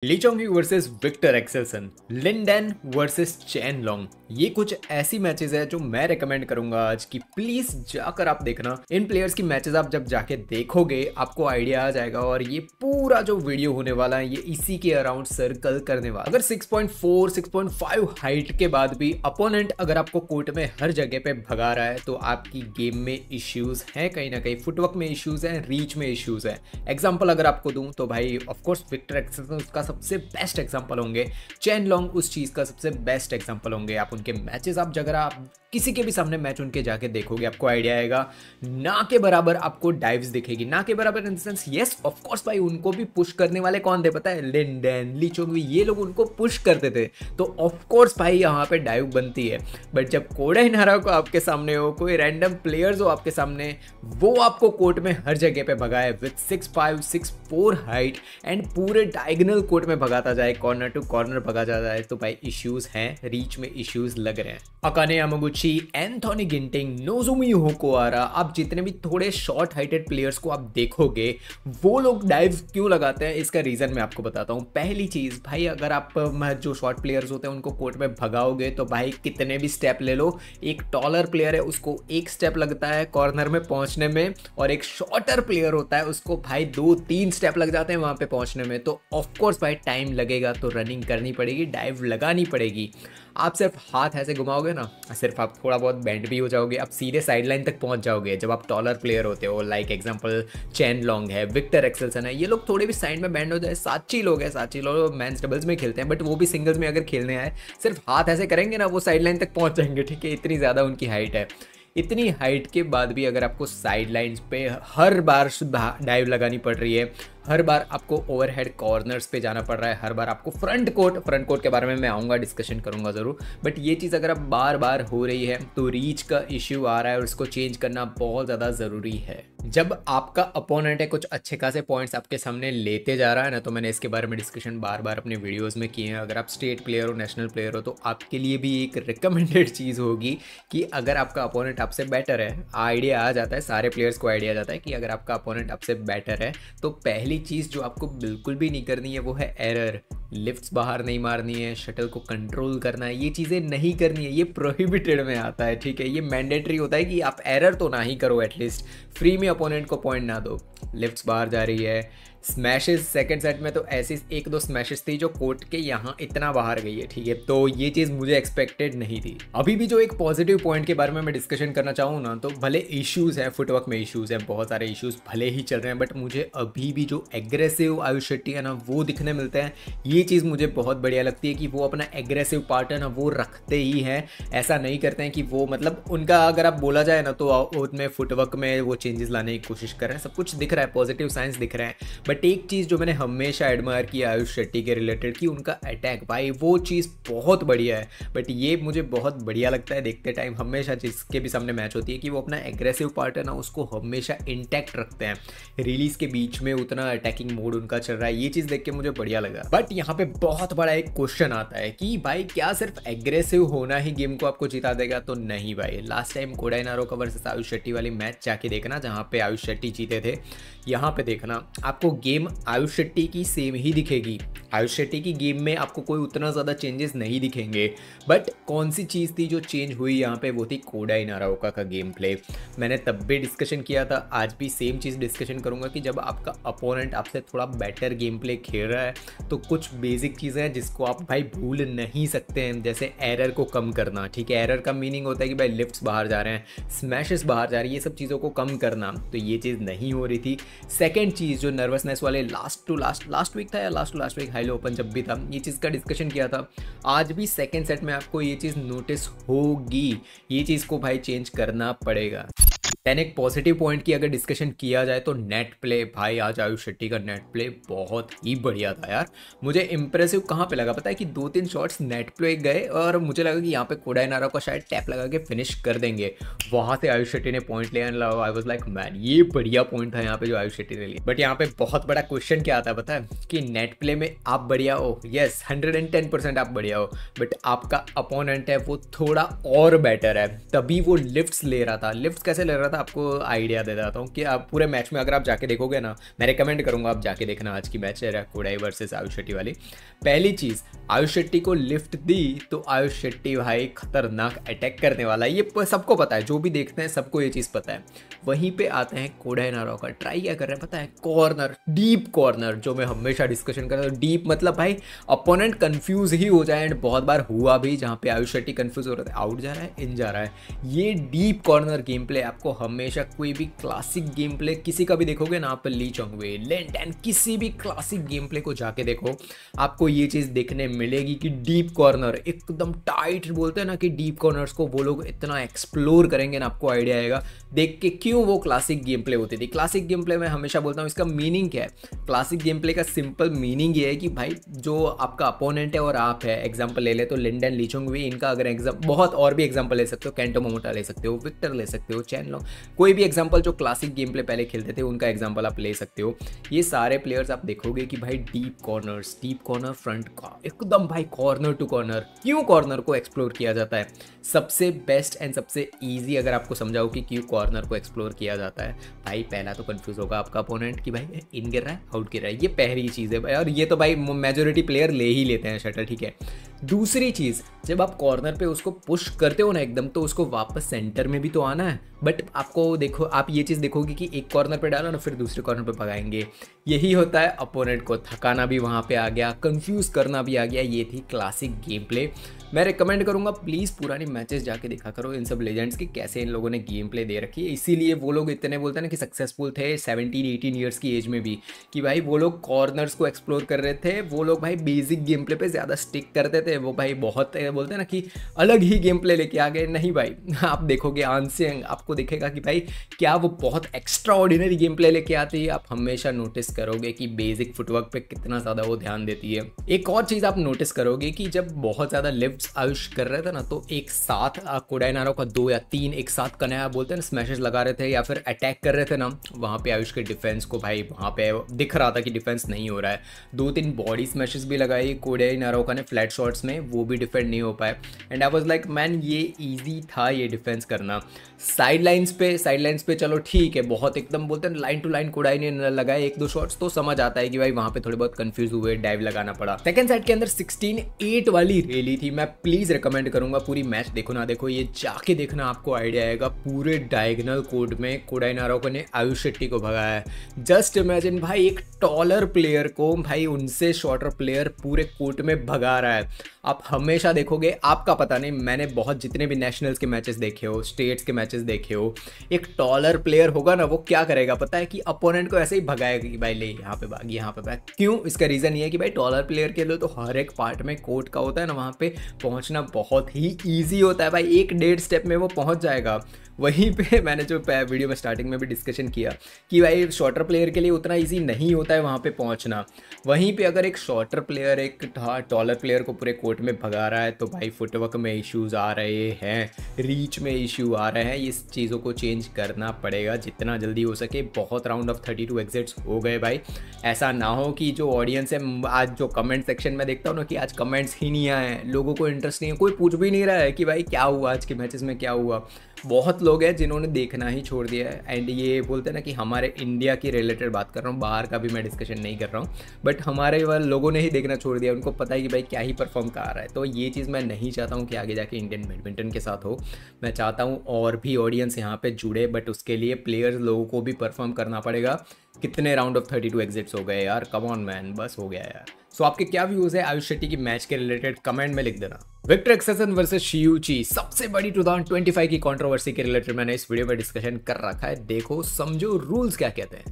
ली Chong Wei versus Viktor Axelsen, Lin Dan versus Chen Long. ये कुछ ऐसी मैचेस है जो मैं रेकमेंड करूंगा आज की, प्लीज जाकर आप देखना। इन प्लेयर्स की मैचेस आप जब जाके देखोगे आपको आइडिया आ जाएगा और ये पूरा जो वीडियो होने वाला है ये इसी के अराउंड सर्कल करने वाला। अगर 6.4 6.5 हाइट के बाद भी अपोनेंट अगर आपको कोर्ट में हर जगह पे भगा रहा है तो आपकी गेम में इश्यूज हैं, कहीं ना कहीं फुटवर्क में इश्यूज हैं, रीच में इश्यूज हैं। एग्जाम्पल अगर आपको दूं तो भाई ऑफकोर्स विक्टर एक्सेल्सन उसका सबसे बेस्ट एग्जांपल होंगे, चेन लॉन्ग उस चीज का सबसे बेस्ट एग्जांपल होंगे। आप उनके मैचेस आप अगर आप किसी के भी सामने मैच उनके जाके देखोगे आपको आइडिया आएगा, ना के बराबर आपको डाइव्स दिखेगी, ना के बराबर in the sense yes of course भाई उनको भी पुश करने वाले कौन थे पता है, लिंडेन, ली चोंगी, ये लोग उनको पुश करते थे तो ऑफ कोर्स भाई यहाँ पे डाइव बनती है। बट जब कोडाई नारा को आपके सामने हो, कोई रैंडम प्लेयर्स हो आपके सामने, वो आपको कोर्ट में हर जगह पे भगाए विद 6'5 6'4 हाइट एंड पूरे डायगोनल कोर्ट में भगाता जाए, कॉर्नर टू कॉर्नर भगाता जाए, तो भाई इश्यूज हैं, रीच में इश्यूज लग रहे हैं। Akane Yamaguchi, Anthony Ginting, Nozomi Okuhara, आप जितने भी थोड़े शॉर्ट हाइटेड प्लेयर्स को आप देखोगे वो लोग डाइव क्यों लगाते हैं, इसका रीजन मैं आपको बताता हूँ। पहली चीज भाई, अगर आप जो शॉर्ट प्लेयर्स होते हैं उनको कोर्ट में भगाओगे तो भाई कितने भी स्टेप ले लो, एक टॉलर प्लेयर है उसको एक स्टेप लगता है कॉर्नर में पहुंचने में, और एक शॉर्टर प्लेयर होता है उसको भाई 2-3 स्टेप लग जाते हैं वहां पे पहुंचने में। तो ऑफकोर्स भाई टाइम लगेगा, तो रनिंग करनी पड़ेगी, डाइव लगानी पड़ेगी। आप सिर्फ हाथ ऐसे घुमाओगे ना, सिर्फ आप थोड़ा बहुत बेंड भी हो जाओगे, आप सीधे साइड लाइन तक पहुंच जाओगे जब आप टॉलर प्लेयर होते हो। लाइक एग्जांपल चेन लॉन्ग है, विक्टर एक्सेल्सन है, ये लोग थोड़े भी साइड में बैंड हो जाए। साची लोग हैं, साची लोग मेंस डबल्स में खेलते हैं बट वो भी सिंगल्स में अगर खेलने आए सिर्फ हाथ ऐसे करेंगे ना वो साइड लाइन तक पहुंच जाएंगे, ठीक है, इतनी ज़्यादा उनकी हाइट है। इतनी हाइट के बाद भी अगर आपको साइड लाइन्स पे हर बार डाइव लगानी पड़ रही है, हर बार आपको ओवरहेड कॉर्नर्स पे जाना पड़ रहा है, हर बार आपको फ्रंट कोर्ट के बारे में मैं आऊँगा, डिस्कशन करूँगा ज़रूर, बट ये चीज़ अगर अब बार बार हो रही है तो रीच का इश्यू आ रहा है और उसको चेंज करना बहुत ज़्यादा ज़रूरी है। जब आपका अपोनेंट है कुछ अच्छे खासे पॉइंट्स आपके सामने लेते जा रहा है ना, तो मैंने इसके बारे में डिस्कशन बार बार अपने वीडियोस में किए हैं। अगर आप स्टेट प्लेयर हो, नेशनल प्लेयर हो, तो आपके लिए भी एक रिकमेंडेड चीज़ होगी कि अगर आपका अपोनेंट आपसे बेटर है, आइडिया आ जाता है, सारे प्लेयर्स को आइडिया आ जाता है कि अगर आपका अपोनेंट आपसे बेटर है तो पहली चीज़ जो आपको बिल्कुल भी नहीं करनी है वो है एरर। लिफ्ट्स बाहर नहीं मारनी है, शटल को कंट्रोल करना है, ये चीज़ें नहीं करनी है, ये प्रोहिबिटेड में आता है, ठीक है। ये मैंडेटरी होता है कि आप एरर तो ना ही करो, एटलीस्ट फ्री में अपोनेंट को पॉइंट ना दो। लिफ्ट्स बाहर जा रही है, स्मैशेस सेकंड सेट में तो ऐसी 1-2 स्मैशेस थी जो कोर्ट के यहाँ इतना बाहर गई है, ठीक है, तो ये चीज़ मुझे एक्सपेक्टेड नहीं थी। अभी भी जो एक पॉजिटिव पॉइंट के बारे में मैं डिस्कशन करना चाहूँ ना, तो भले इश्यूज़ हैं, फुटवर्क में इश्यूज़ हैं, बहुत सारे इश्यूज़ भले ही चल रहे हैं, बट मुझे अभी भी जो एग्रेसिव आयुष शेट्टी है ना वो दिखने मिलते हैं। ये चीज़ मुझे बहुत बढ़िया लगती है कि वो अपना एग्रेसिव पार्ट है ना वो रखते ही हैं, ऐसा नहीं करते हैं कि वो मतलब उनका अगर आप बोला जाए ना तो उनमें फुटवर्क में वो चेंजेस लाने की कोशिश कर रहे हैं, सब कुछ दिख रहा है, पॉजिटिव साइंस दिख रहे हैं। बट एक चीज़ जो मैंने हमेशा एडमायर किया आयुष शेट्टी के रिलेटेड कि उनका अटैक, भाई वो चीज़ बहुत बढ़िया है। बट ये मुझे बहुत बढ़िया लगता है देखते टाइम, हमेशा जिसके भी सामने मैच होती है, कि वो अपना एग्रेसिव पार्ट है ना उसको हमेशा इंटैक्ट रखते हैं। रिलीज के बीच में उतना अटैकिंग मोड उनका चल रहा है, ये चीज़ देख के मुझे बढ़िया लगा। बट यहाँ पे बहुत बड़ा एक क्वेश्चन आता है कि भाई क्या सिर्फ एग्रेसिव होना ही गेम को आपको जिता देगा, तो नहीं भाई। लास्ट टाइम कोडाई नारो का वर्सेस आयुष शेट्टी वाली मैच जाके देखना जहाँ पे आयुष शेट्टी जीते थे, यहाँ पे देखना आपको गेम आयुष शेट्टी की सेम ही दिखेगी। आयुष शेट्टी की गेम में आपको कोई उतना ज़्यादा चेंजेस नहीं दिखेंगे। बट कौन सी चीज़ थी जो चेंज हुई यहाँ पे, वो थी कोडाई नाराओका का गेम प्ले। मैंने तब भी डिस्कशन किया था, आज भी सेम चीज़ डिस्कशन करूँगा कि जब आपका अपोनेंट आपसे थोड़ा बेटर गेम प्ले खेल रहा है तो कुछ बेसिक चीज़ें हैं जिसको आप भाई भूल नहीं सकते हैं, जैसे एरर को कम करना, ठीक है। एरर का मीनिंग होता है कि भाई लिफ्ट्स बाहर जा रहे हैं, स्मैशेस बाहर जा रही है, ये सब चीज़ों को कम करना, तो ये चीज़ नहीं हो रही थी। सेकेंड चीज़ जो नर्वसनेस वाले लास्ट वीक था या लास्ट वीक हाईलो ओपन जब भी था, ये चीज़ का डिस्कशन किया था। आज भी सेकेंड सेट में आपको ये चीज़ नोटिस होगी, ये चीज़ को भाई चेंज करना पड़ेगा। दैन एक पॉजिटिव पॉइंट की अगर डिस्कशन किया जाए तो नेट प्ले, भाई आज आयुष शेट्टी का नेट प्ले बहुत ही बढ़िया था यार। मुझे इंप्रेसिव कहाँ पे लगा पता है कि 2-3 शॉट्स नेट प्ले गए और मुझे लगा कि यहाँ पे कोडाई नारा का शायद टैप लगा के फिनिश कर देंगे, वहाँ से आयुष शेट्टी ने पॉइंट लिया। आई वाज लाइक मैन, ये बढ़िया पॉइंट था यहाँ पे जो आयुष शेट्टी ने लिया। बट यहाँ पे बहुत बड़ा क्वेश्चन क्या आता है पता है, कि नेट प्ले में आप बढ़िया हो, यस 110% आप बढ़िया हो, बट आपका अपोनेंट है वो थोड़ा और बेटर है, तभी वो लिफ्ट्स ले रहा था। लिफ्ट्स कैसे ले रहा रहा था आपको आइडिया दे देता हूँ कि आप पूरे मैच में अगर आप जाके देखोगे ना, मैं रिकमेंड करूंगा आप जाके देखना आज की मैच है कोडाई वर्सेस आयुष शेट्टी वाली। पहली चीज़, आयुष शेट्टी को लिफ्ट दी तो आयुष शेट्टी भाई खतरनाक अटैक करने वाला है, ये सबको पता है, जो भी देखते हैं सबको ये चीज़ पता है। वहीं पे आते हैं कोडाई नारोका, ट्राई क्या कर रहे हैं पता है, कॉर्नर, डीप कॉर्नर, जो मैं हमेशा डिस्कशन करता हूँ। डीप मतलब भाई अपोनेंट कंफ्यूज ही हो जाए, एंड बहुत बार हुआ भी जहाँ पे आयुष शेट्टी कंफ्यूज हो रहा था, आउट जा रहा है इन जा रहा है। ये डीप कॉर्नर गेम प्ले आपको हमेशा, कोई भी क्लासिक गेम प्ले किसी का भी देखोगे ना आप, ली चोंगवे, लिन डैन, किसी भी क्लासिक गेम प्ले को जाके देखो, आपको ये चीज़ देखने मिलेगी कि डीप कॉर्नर एकदम टाइट, बोलते हैं ना कि डीप कॉर्नर्स को वो लोग इतना एक्सप्लोर करेंगे ना, आपको आइडिया आएगा देख के क्यों वो क्लासिक गेम प्ले होती थी। क्लासिक गेम प्ले मैं हमेशा बोलता हूँ इसका मीनिंग क्या है। क्लासिक गेम प्ले का सिंपल मीनिंग ये है कि भाई जो आपका अपोनेंट है और आप है, एग्जांपल ले ले तो लिन डैन, ली चोंगवे, इनका अगर बहुत और भी एग्जांपल ले सकते हो, केंटो मोमोटा ले सकते हो, विक्टर ले सकते हो, चैन लॉन्ग, कोई भी एग्जांपल जो क्लासिक गेम प्ले पहले खेलते थे उनका एग्जांपल आप ले सकते हो। ये सारे प्लेयर्स आप देखोगे कि भाई deep corners, deep corner front का एकदम भाई कॉर्नर टू कॉर्नर, क्यों कॉर्नर को एक्सप्लोर किया जाता है। सबसे बेस्ट एंड सबसे ईजी अगर आपको समझाओ कि क्यों कॉर्नर को एक्सप्लोर किया जाता है, भाई पहला तो कंफ्यूज होगा आपका अपोनेंट कि भाई इन गिर रहा है आउट गिर रहा है, ये पहली चीज़ है भाई, और ये तो भाई मेजोरिटी प्लेयर ले ही लेते हैं शटर, ठीक है। दूसरी चीज़, जब आप कॉर्नर पे उसको पुश करते हो ना एकदम, तो उसको वापस सेंटर में भी तो आना है, बट आपको देखो, आप ये चीज़ देखोगे कि एक कॉर्नर पे डाला ना फिर दूसरे कॉर्नर पे भगाएंगे, यही होता है। अपोनेंट को थकाना भी वहाँ पे आ गया, कंफ्यूज करना भी आ गया, ये थी क्लासिक गेम प्ले। मैं रिकमेंड करूंगा प्लीज़ पुरानी मैचेस जाके देखा करो इन सब लेजेंड्स की, कैसे इन लोगों ने गेम प्ले दे रखी है। इसीलिए वो लोग इतने बोलते हैं ना कि सक्सेसफुल थे 17-18 ईयर्स की एज में भी, कि भाई वो लोग कॉर्नर्स को एक्सप्लोर कर रहे थे, वो लोग भाई बेसिक गेम प्ले पे ज़्यादा स्टिक करते थे, वो भाई बहुत बोलते हैं ना कि अलग ही गेम प्ले लेके आ गए। नहीं भाई, आप देखोगे आंसिंग, आपको दिखेगा कि भाई क्या वो बहुत एक्स्ट्रा ऑर्डिनरी गेम प्ले लेके आती है। आप हमेशा नोटिस करोगे कि बेसिक फुटवर्क पे कितना ज़्यादा वो ध्यान देती है। एक और चीज़ आप नोटिस करोगे कि जब बहुत ज़्यादा लिफ्ट आयुष कर रहे थे ना, तो एक साथ कोडाई नारोका 2 या 3 एक साथ कनाया बोलते हैं ना स्मैशेस लगा रहे थे या फिर अटैक कर रहे थे ना, वहाँ पे आयुष के डिफेंस को भाई वहाँ पे दिख रहा था कि डिफेंस नहीं हो रहा है। 2-3 बॉडी स्मैशेस भी लगाई कोडाई नारोका ने फ्लैट शॉट्स में, वो भी डिफेंड नहीं हो पाए। And I was like man, ये ईजी था ये डिफेंस करना। साइड लाइन्स पे चलो ठीक है, बहुत एकदम बोलते हैं लाइन टू लाइन कोडाई ने लगाए 1-2 शॉट्स, तो समझ आता है कि भाई वहाँ पे थोड़े बहुत कंफ्यूज हुए, डाइव लगाना पड़ा। सेकंड साइड के अंदर 16-8 वाली रैली थी, मैं प्लीज रिकमेंड करूंगा पूरी मैच देखो ना देखो, ये जाके देखना, आपको आइडिया आएगा। पूरे डायगोनल कोड में कोडाई नारोका ने आयुष शेट्टी को भगाया है। जस्ट इमेजिन भाई, एक टॉलर प्लेयर को भाई उनसे शॉर्टर प्लेयर पूरे कोर्ट में भगा रहा है। आप हमेशा देखोगे, आपका पता नहीं, मैंने बहुत जितने भी नेशनल्स के मैचेस देखे हो, स्टेट्स के मैचेस देखे हो, एक टॉलर प्लेयर होगा ना, वो क्या करेगा पता है, कि अपोनेंट को ऐसे ही भगाएगा कि भाई ले यहाँ पे भाग, यहाँ पे भाग। क्यों? इसका रीज़न ये है कि भाई टॉलर प्लेयर के लिए तो हर एक पार्ट में कोर्ट का होता है ना, वहाँ पे पहुँचना बहुत ही ईजी होता है भाई, 1-1.5 स्टेप में वो पहुँच जाएगा। वहीं पे मैंने जो वीडियो में स्टार्टिंग में भी डिस्कशन किया कि भाई शॉर्टर प्लेयर के लिए उतना इजी नहीं होता है वहाँ पे पहुँचना। वहीं पे अगर एक शॉर्टर प्लेयर एक टॉलर प्लेयर को पूरे कोर्ट में भगा रहा है, तो भाई फुटवर्क में इश्यूज आ रहे हैं, रीच में इश्यू आ रहे हैं, इस चीज़ों को चेंज करना पड़ेगा जितना जल्दी हो सके। बहुत राउंड ऑफ 32 एग्जिट्स हो गए भाई, ऐसा ना हो कि जो ऑडियंस है, आज जो कमेंट सेक्शन में देखता हूँ ना कि आज कमेंट्स ही नहीं आए, लोगों को इंटरेस्ट नहीं है, कोई पूछ भी नहीं रहा है कि भाई क्या हुआ आज के मैचेस में, क्या हुआ। बहुत लोग हैं जिन्होंने देखना ही छोड़ दिया है। एंड ये बोलते हैं ना कि हमारे इंडिया की रिलेटेड बात कर रहा हूँ, बाहर का भी मैं डिस्कशन नहीं कर रहा हूँ, बट हमारे वाले लोगों ने ही देखना छोड़ दिया, उनको पता है कि भाई क्या ही परफॉर्म कर रहा है। तो ये चीज़ मैं नहीं चाहता हूँ कि आगे जाके इंडियन बैडमिंटन के साथ हो। मैं चाहता हूँ और भी ऑडियंस यहाँ पे जुड़े, बट उसके लिए प्लेयर्स लोगों को भी परफॉर्म करना पड़ेगा। कितने राउंड ऑफ 32 एग्जिट्स हो गए यार, कम ऑन मैन, बस हो गया यार। सो आपके क्या व्यूज़ है आयुष शेट्टी की मैच के रिलेटेड, कमेंट में लिख देना। विक्टर एक्सेल्सन वर्सेस शियूची, सबसे बड़ी 2025 की कंट्रोवर्सी के रिलेटेड मैंने इस वीडियो में डिस्कशन कर रखा है, देखो समझो रूल्स क्या कहते हैं।